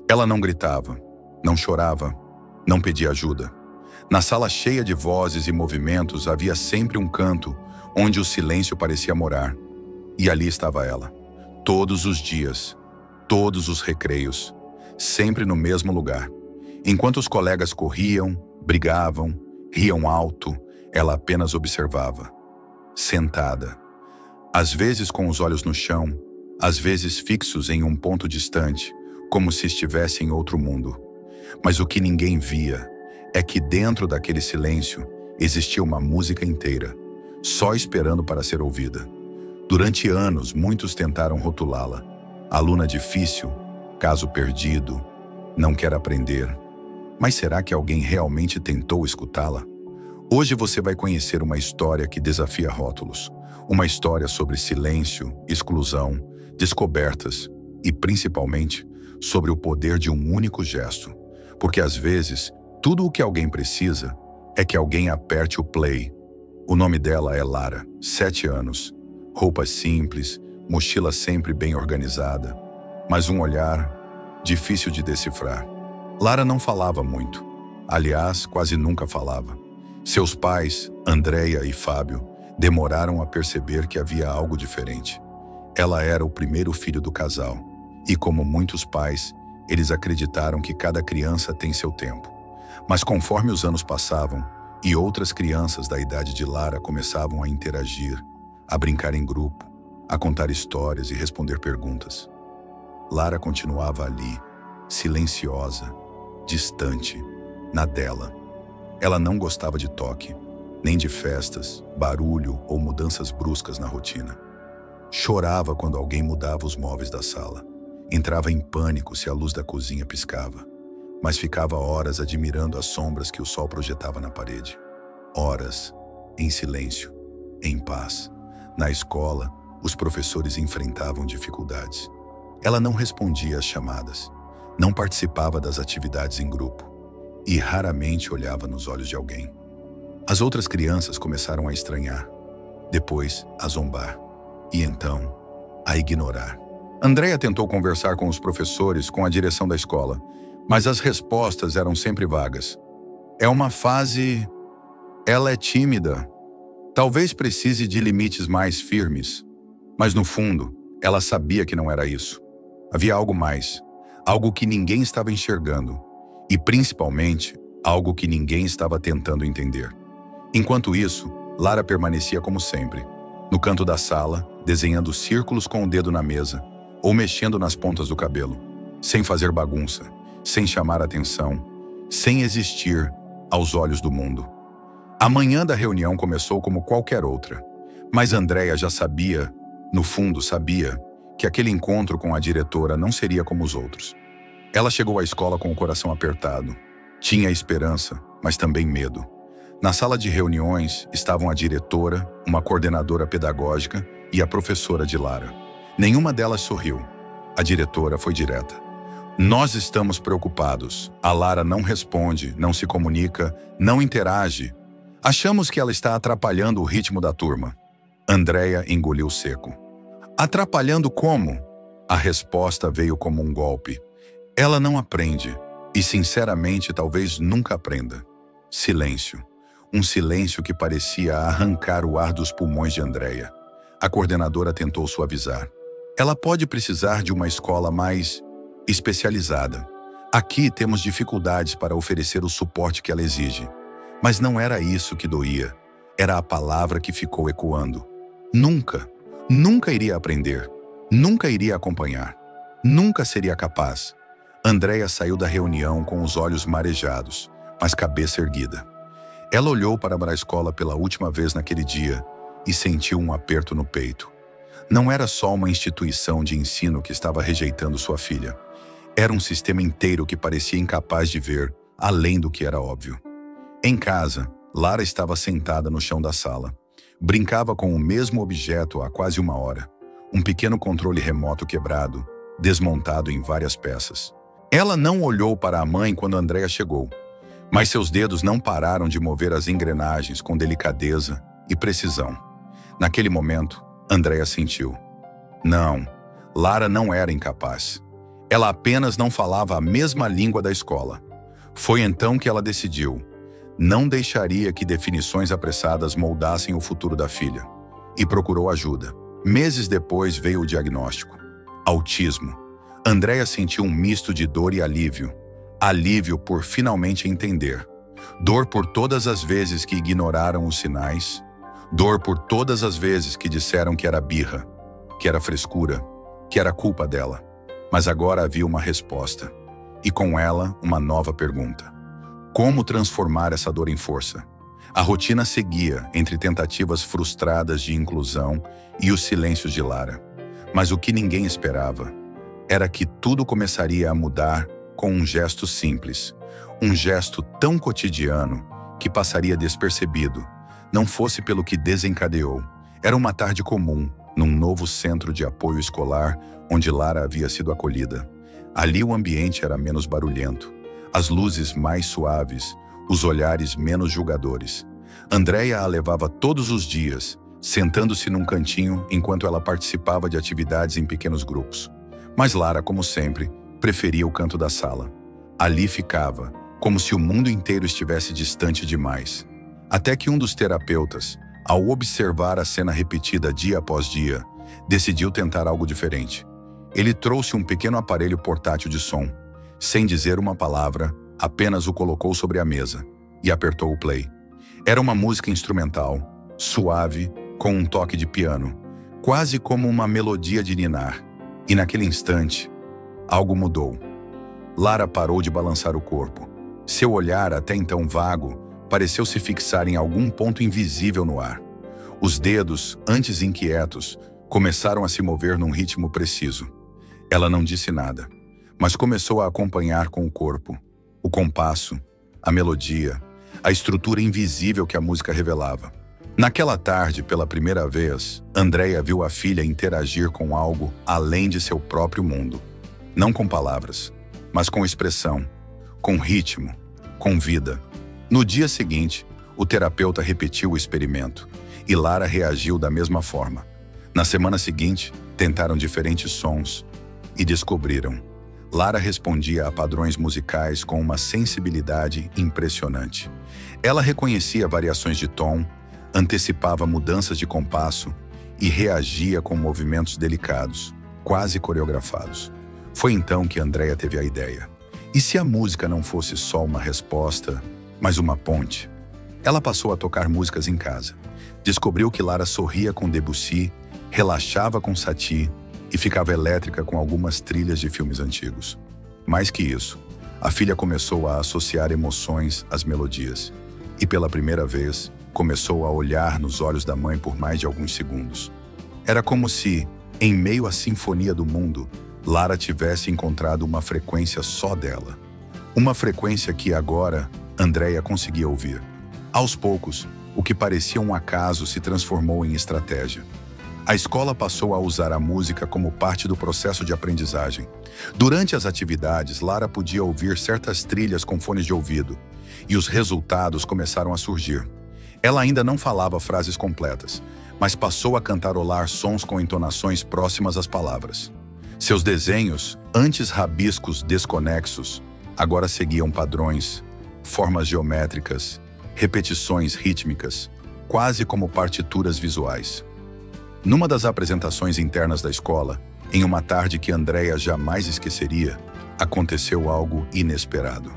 Ela não gritava, não chorava, não pedia ajuda. Na sala cheia de vozes e movimentos havia sempre um canto onde o silêncio parecia morar. E ali estava ela, todos os dias, todos os recreios, sempre no mesmo lugar. Enquanto os colegas corriam, brigavam, riam alto, ela apenas observava, sentada. Às vezes com os olhos no chão, às vezes fixos em um ponto distante, como se estivesse em outro mundo. Mas o que ninguém via é que dentro daquele silêncio existia uma música inteira, só esperando para ser ouvida. Durante anos, muitos tentaram rotulá-la. Aluna difícil, caso perdido, não quer aprender. Mas será que alguém realmente tentou escutá-la? Hoje você vai conhecer uma história que desafia rótulos. Uma história sobre silêncio, exclusão, descobertas e, principalmente, sobre o poder de um único gesto. Porque, às vezes, tudo o que alguém precisa é que alguém aperte o play. O nome dela é Lara, 7 anos. Roupas simples, mochila sempre bem organizada, mas um olhar difícil de decifrar. Lara não falava muito. Aliás, quase nunca falava. Seus pais, Andréia e Fábio, demoraram a perceber que havia algo diferente. Ela era o primeiro filho do casal, e como muitos pais, eles acreditaram que cada criança tem seu tempo. Mas conforme os anos passavam, e outras crianças da idade de Lara começavam a interagir, a brincar em grupo, a contar histórias e responder perguntas, Lara continuava ali, silenciosa, distante, na dela. Ela não gostava de toque, nem de festas, barulho ou mudanças bruscas na rotina. Chorava quando alguém mudava os móveis da sala. Entrava em pânico se a luz da cozinha piscava, mas ficava horas admirando as sombras que o sol projetava na parede. Horas, em silêncio, em paz. Na escola, os professores enfrentavam dificuldades. Ela não respondia às chamadas, não participava das atividades em grupo e raramente olhava nos olhos de alguém. As outras crianças começaram a estranhar, depois a zombar e então a ignorar. Andréia tentou conversar com os professores, com a direção da escola, mas as respostas eram sempre vagas. É uma fase... Ela é tímida. Talvez precise de limites mais firmes. Mas no fundo, ela sabia que não era isso. Havia algo mais, algo que ninguém estava enxergando e, principalmente, algo que ninguém estava tentando entender. Enquanto isso, Lara permanecia como sempre, no canto da sala, desenhando círculos com o dedo na mesa ou mexendo nas pontas do cabelo, sem fazer bagunça, sem chamar atenção, sem existir aos olhos do mundo. A manhã da reunião começou como qualquer outra, mas Andréia já sabia, no fundo sabia, que aquele encontro com a diretora não seria como os outros. Ela chegou à escola com o coração apertado. Tinha esperança, mas também medo. Na sala de reuniões estavam a diretora, uma coordenadora pedagógica e a professora de Lara. Nenhuma delas sorriu. A diretora foi direta. Nós estamos preocupados. A Lara não responde, não se comunica, não interage. Achamos que ela está atrapalhando o ritmo da turma. Andréia engoliu seco. Atrapalhando como? A resposta veio como um golpe. Ela não aprende, e sinceramente talvez nunca aprenda. Silêncio. Um silêncio que parecia arrancar o ar dos pulmões de Andréia. A coordenadora tentou suavizar. Ela pode precisar de uma escola mais especializada. Aqui temos dificuldades para oferecer o suporte que ela exige. Mas não era isso que doía. Era a palavra que ficou ecoando. Nunca. Nunca iria aprender. Nunca iria acompanhar. Nunca seria capaz. Andréia saiu da reunião com os olhos marejados, mas cabeça erguida. Ela olhou para a escola pela última vez naquele dia e sentiu um aperto no peito. Não era só uma instituição de ensino que estava rejeitando sua filha. Era um sistema inteiro que parecia incapaz de ver além do que era óbvio. Em casa, Lara estava sentada no chão da sala. Brincava com o mesmo objeto há quase 1 hora. Um pequeno controle remoto quebrado, desmontado em várias peças. Ela não olhou para a mãe quando Andréia chegou, mas seus dedos não pararam de mover as engrenagens com delicadeza e precisão. Naquele momento, Andréia sentiu. Não, Lara não era incapaz. Ela apenas não falava a mesma língua da escola. Foi então que ela decidiu. Não deixaria que definições apressadas moldassem o futuro da filha. E procurou ajuda. Meses depois veio o diagnóstico. Autismo. Andréia sentiu um misto de dor e alívio. Alívio por finalmente entender. Dor por todas as vezes que ignoraram os sinais. Dor por todas as vezes que disseram que era birra, que era frescura, que era culpa dela. Mas agora havia uma resposta. E com ela, uma nova pergunta. Como transformar essa dor em força? A rotina seguia entre tentativas frustradas de inclusão e os silêncios de Lara. Mas o que ninguém esperava era que tudo começaria a mudar com um gesto simples. Um gesto tão cotidiano que passaria despercebido, não fosse pelo que desencadeou. Era uma tarde comum, num novo centro de apoio escolar, onde Lara havia sido acolhida. Ali o ambiente era menos barulhento, as luzes mais suaves, os olhares menos julgadores. Andréia a levava todos os dias, sentando-se num cantinho enquanto ela participava de atividades em pequenos grupos. Mas Lara, como sempre, preferia o canto da sala. Ali ficava, como se o mundo inteiro estivesse distante demais. Até que um dos terapeutas, ao observar a cena repetida dia após dia, decidiu tentar algo diferente. Ele trouxe um pequeno aparelho portátil de som. Sem dizer uma palavra, apenas o colocou sobre a mesa e apertou o play. Era uma música instrumental, suave, com um toque de piano, quase como uma melodia de ninar. E naquele instante, algo mudou. Lara parou de balançar o corpo. Seu olhar, até então vago, pareceu se fixar em algum ponto invisível no ar. Os dedos, antes inquietos, começaram a se mover num ritmo preciso. Ela não disse nada, mas começou a acompanhar com o corpo, o compasso, a melodia, a estrutura invisível que a música revelava. Naquela tarde, pela primeira vez, Andréia viu a filha interagir com algo além de seu próprio mundo. Não com palavras, mas com expressão, com ritmo, com vida. No dia seguinte, o terapeuta repetiu o experimento e Lara reagiu da mesma forma. Na semana seguinte, tentaram diferentes sons e descobriram. Lara respondia a padrões musicais com uma sensibilidade impressionante. Ela reconhecia variações de tom, antecipava mudanças de compasso e reagia com movimentos delicados, quase coreografados. Foi então que Andréia teve a ideia. E se a música não fosse só uma resposta, mas uma ponte? Ela passou a tocar músicas em casa. Descobriu que Lara sorria com Debussy, relaxava com Satie e ficava elétrica com algumas trilhas de filmes antigos. Mais que isso, a filha começou a associar emoções às melodias. E pela primeira vez, começou a olhar nos olhos da mãe por mais de alguns segundos. Era como se, em meio à sinfonia do mundo, Lara tivesse encontrado uma frequência só dela. Uma frequência que agora Andréia conseguia ouvir. Aos poucos, o que parecia um acaso se transformou em estratégia. A escola passou a usar a música como parte do processo de aprendizagem. Durante as atividades, Lara podia ouvir certas trilhas com fones de ouvido, e os resultados começaram a surgir. Ela ainda não falava frases completas, mas passou a cantarolar sons com entonações próximas às palavras. Seus desenhos, antes rabiscos desconexos, agora seguiam padrões, formas geométricas, repetições rítmicas, quase como partituras visuais. Numa das apresentações internas da escola, em uma tarde que Andréia jamais esqueceria, aconteceu algo inesperado.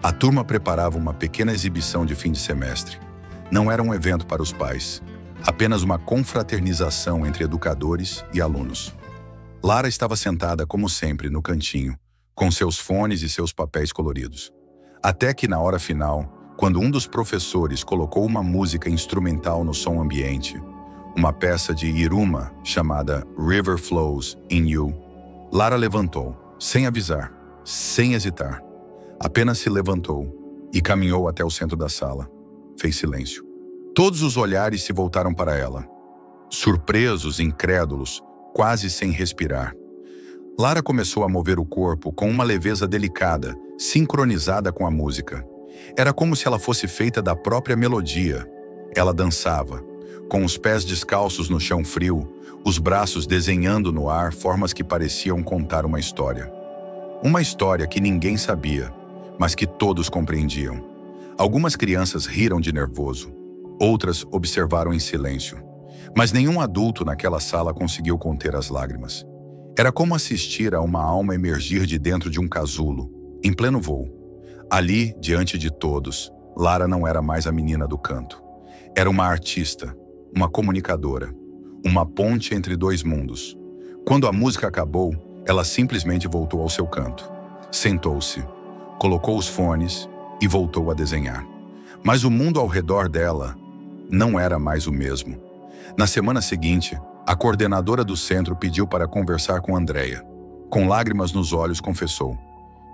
A turma preparava uma pequena exibição de fim de semestre. Não era um evento para os pais, apenas uma confraternização entre educadores e alunos. Lara estava sentada, como sempre, no cantinho, com seus fones e seus papéis coloridos. Até que, na hora final, quando um dos professores colocou uma música instrumental no som ambiente, uma peça de Iruma chamada River Flows in You, Lara levantou, sem avisar, sem hesitar. Apenas se levantou e caminhou até o centro da sala. Fez silêncio. Todos os olhares se voltaram para ela. Surpresos, incrédulos, quase sem respirar. Lara começou a mover o corpo com uma leveza delicada, sincronizada com a música. Era como se ela fosse feita da própria melodia. Ela dançava, com os pés descalços no chão frio, os braços desenhando no ar formas que pareciam contar uma história. Uma história que ninguém sabia, mas que todos compreendiam. Algumas crianças riram de nervoso, outras observaram em silêncio. Mas nenhum adulto naquela sala conseguiu conter as lágrimas. Era como assistir a uma alma emergir de dentro de um casulo, em pleno voo. Ali, diante de todos, Lara não era mais a menina do canto. Era uma artista, uma comunicadora, uma ponte entre dois mundos. Quando a música acabou, ela simplesmente voltou ao seu canto. Sentou-se, colocou os fones e voltou a desenhar. Mas o mundo ao redor dela não era mais o mesmo. Na semana seguinte, a coordenadora do centro pediu para conversar com Andreia. Com lágrimas nos olhos, confessou: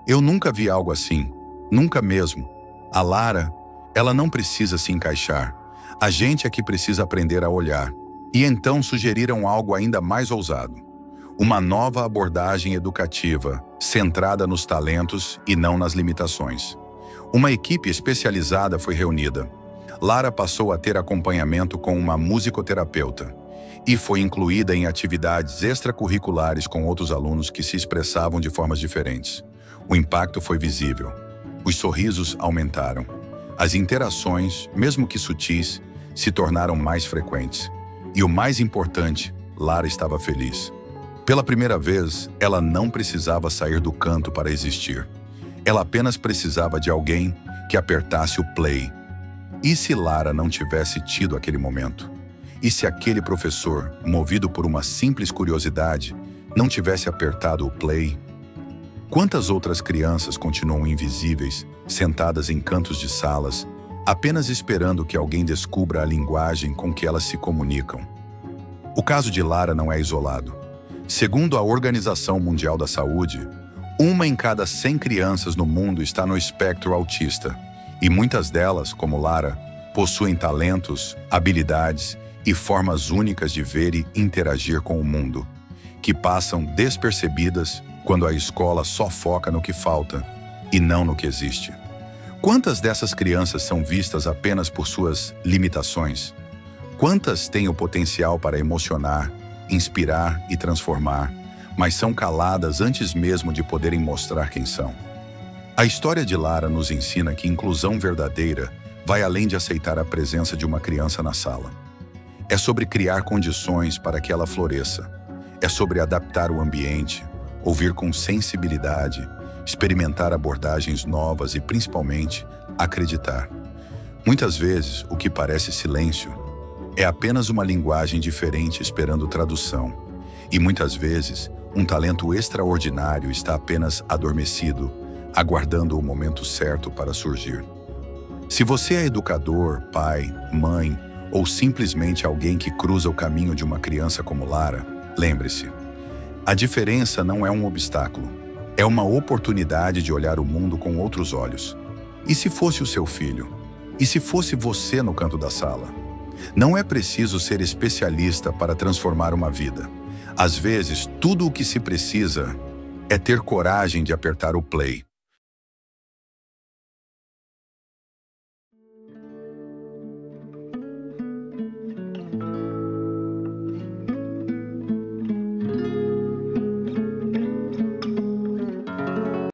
"Eu nunca vi algo assim, nunca mesmo. A Lara, ela não precisa se encaixar. A gente é que precisa aprender a olhar." E então sugeriram algo ainda mais ousado. Uma nova abordagem educativa, centrada nos talentos e não nas limitações. Uma equipe especializada foi reunida. Lara passou a ter acompanhamento com uma musicoterapeuta e foi incluída em atividades extracurriculares com outros alunos que se expressavam de formas diferentes. O impacto foi visível. Os sorrisos aumentaram. As interações, mesmo que sutis, se tornaram mais frequentes. E o mais importante, Lara estava feliz. Pela primeira vez, ela não precisava sair do canto para existir. Ela apenas precisava de alguém que apertasse o play. E se Lara não tivesse tido aquele momento? E se aquele professor, movido por uma simples curiosidade, não tivesse apertado o play? Quantas outras crianças continuam invisíveis, sentadas em cantos de salas, apenas esperando que alguém descubra a linguagem com que elas se comunicam? O caso de Lara não é isolado. Segundo a Organização Mundial da Saúde, 1 em cada 100 crianças no mundo está no espectro autista, e muitas delas, como Lara, possuem talentos, habilidades e formas únicas de ver e interagir com o mundo, que passam despercebidas quando a escola só foca no que falta e não no que existe. Quantas dessas crianças são vistas apenas por suas limitações? Quantas têm o potencial para emocionar, inspirar e transformar, mas são caladas antes mesmo de poderem mostrar quem são? A história de Lara nos ensina que inclusão verdadeira vai além de aceitar a presença de uma criança na sala. É sobre criar condições para que ela floresça. É sobre adaptar o ambiente, ouvir com sensibilidade, experimentar abordagens novas e, principalmente, acreditar. Muitas vezes, o que parece silêncio é apenas uma linguagem diferente esperando tradução. E muitas vezes, um talento extraordinário está apenas adormecido, aguardando o momento certo para surgir. Se você é educador, pai, mãe ou simplesmente alguém que cruza o caminho de uma criança como Lara, lembre-se, a diferença não é um obstáculo, é uma oportunidade de olhar o mundo com outros olhos. E se fosse o seu filho? E se fosse você no canto da sala? Não é preciso ser especialista para transformar uma vida. Às vezes, tudo o que se precisa é ter coragem de apertar o play.